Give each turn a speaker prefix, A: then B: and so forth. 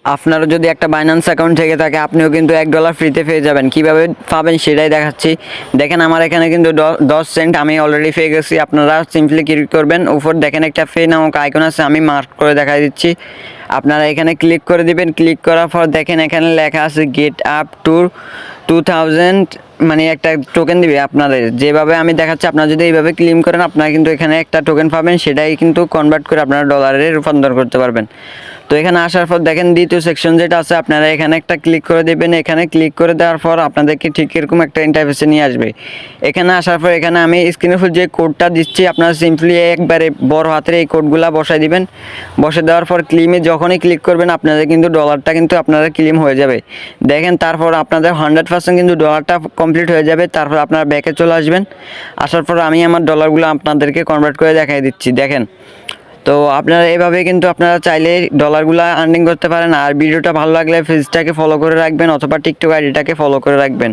A: আপনারও যদি একটা বাইন্যান্স অ্যাকাউন্ট থেকে থাকে আপনিও কিন্তু $1 ফ্রিতে পেয়ে যাবেন। কিভাবে পাবেন সেটাই দেখাচ্ছি। দেখেন আমার এখানে কিন্তু 10 সেন্ট আমি অলরেডি পেয়ে গেছি। আপনারা সিম্পলি ক্লিক করবেন, উপর দেখেন একটা পে নামক আইকন আছে, আমি মার্ক করে দেখা দিচ্ছি। আপনারা এখানে ক্লিক করে দিবেন। ক্লিক করার পর দেখেন এখানে লেখা আছে গেট আপ টু 2000, মানে একটা টোকেন দিবে আপনাদের। যেভাবে আমি দেখাচ্ছি আপনারা যদি এইভাবে ক্লেম করেন আপনারা কিন্তু এখানে একটা টোকেন পাবেন, সেটাই কিন্তু কনভার্ট করে আপনারা ডলারে রূপান্তর করতে পারবেন। তো এখানে আসার পর দেখেন দ্বিতীয় সেকশন যেটা আছে, আপনারা এখানে একটা ক্লিক করে দেবেন। এখানে ক্লিক করে দেওয়ার পর আপনাদেরকে ঠিক এরকম একটা ইন্টারফেসে নিয়ে আসবে। এখানে আসার পর এখানে আমি স্ক্রিনের উপর যে কোডটা দিচ্ছি আপনারা সিম্পলি একবারে বড় হাতের এই কোডগুলা বসাই দিবেন। বসে দেওয়ার পর ক্লেমে যখনই ক্লিক করবেন আপনাদের কিন্তু ডলারটা কিন্তু আপনাদের ক্লেম হয়ে যাবে। দেখেন তারপর আপনাদের 100% কিন্তু ডলারটা কমপ্লিট হয়ে যাবে। তারপর আপনারা ব্যাকে চলে আসবেন। আসার পর আমি আমার ডলারগুলো আপনাদেরকে কনভার্ট করে দেখাই দিচ্ছি। দেখেন, তো আপনারা এভাবে কিন্তু আপনারা চাইলে ডলারগুলো আর্নিং করতে পারেন। আর ভিডিওটা ভালো লাগলে পেজটাকে ফলো করে রাখবেন অথবা টিকটক আইডিটাকে ফলো করে রাখবেন।